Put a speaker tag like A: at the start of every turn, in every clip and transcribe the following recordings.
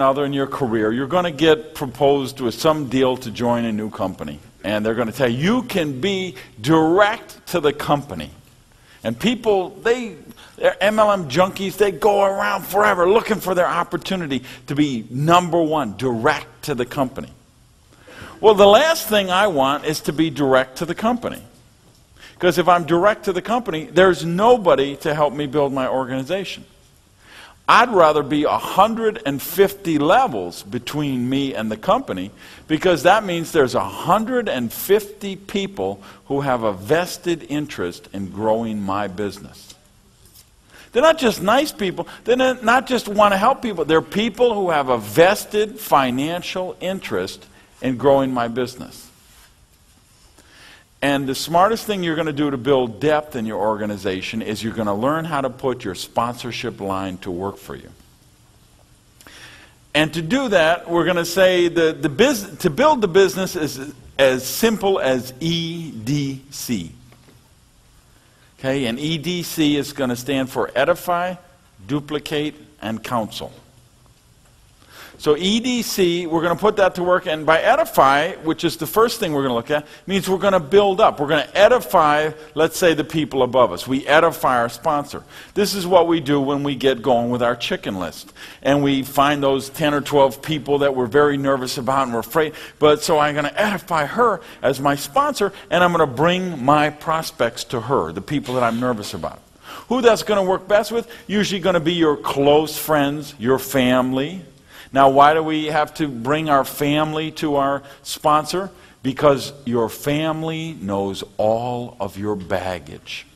A: another in your career, you're going to get proposed with some deal to join a new company. And they're going to tell you, you can be direct to the company. And people, they're MLM junkies, they go around forever looking for their opportunity to be number one, direct to the company. Well, the last thing I want is to be direct to the company. Because if I'm direct to the company, there's nobody to help me build my organization. I'd rather be 150 levels between me and the company, because that means there's 150 people who have a vested interest in growing my business. They're not just nice people. They're not just want to help people. They're people who have a vested financial interest in growing my business. And the smartest thing you're going to do to build depth in your organization is you're going to learn how to put your sponsorship line to work for you. And to do that, we're going to say to build the business is as simple as EDC. Okay, and EDC is going to stand for Edify, Duplicate, and Counsel. So EDC, we're going to put that to work, and by edify, which is the first thing we're going to look at, means we're going to build up. We're going to edify, let's say, the people above us. We edify our sponsor. This is what we do when we get going with our chicken list. And we find those 10 or 12 people that we're very nervous about and we're afraid. But so I'm going to edify her as my sponsor, and I'm going to bring my prospects to her, the people that I'm nervous about. Who that's going to work best with? Usually going to be your close friends, your family. Now, why do we have to bring our family to our sponsor? Because your family knows all of your baggage.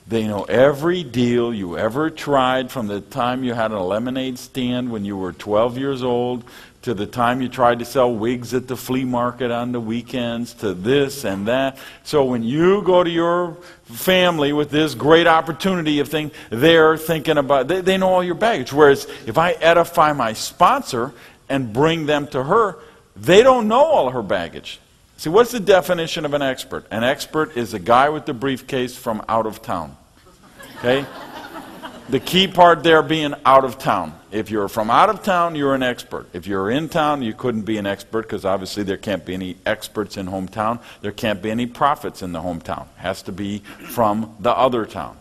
A: They know every deal you ever tried, from the time you had a lemonade stand when you were 12 years old, to the time you tried to sell wigs at the flea market on the weekends, to this and that. So when you go to your family with this great opportunity of thing, they're thinking about, they know all your baggage. Whereas if I edify my sponsor and bring them to her, they don't know all her baggage. See, what's the definition of an expert? An expert is a guy with the briefcase from out of town. Okay? The key part there being out of town. If you're from out of town, you're an expert. If you're in town, you couldn't be an expert, because obviously there can't be any experts in hometown. There can't be any prophets in the hometown. It has to be from the other town.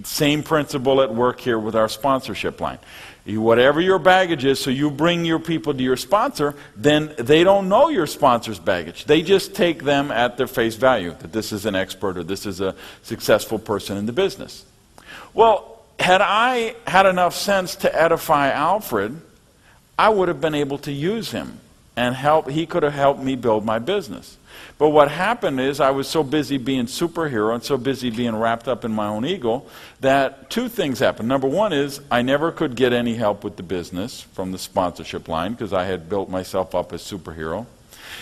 A: Same principle at work here with our sponsorship line. Whatever your baggage is, so you bring your people to your sponsor, then they don't know your sponsor's baggage. They just take them at their face value, that this is an expert or this is a successful person in the business. Well, had I had enough sense to edify Alfred, I would have been able to use him and help. He could have helped me build my business. But what happened is I was so busy being superhero and so busy being wrapped up in my own ego that two things happened. Number one is I never could get any help with the business from the sponsorship line, because I had built myself up as superhero.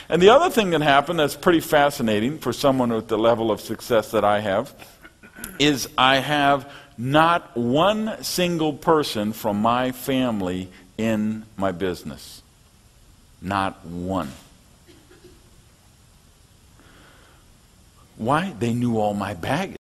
A: And the other thing that happened that's pretty fascinating for someone with the level of success that I have is I have not one single person from my family in my business. Not one. Why? They knew all my baggage.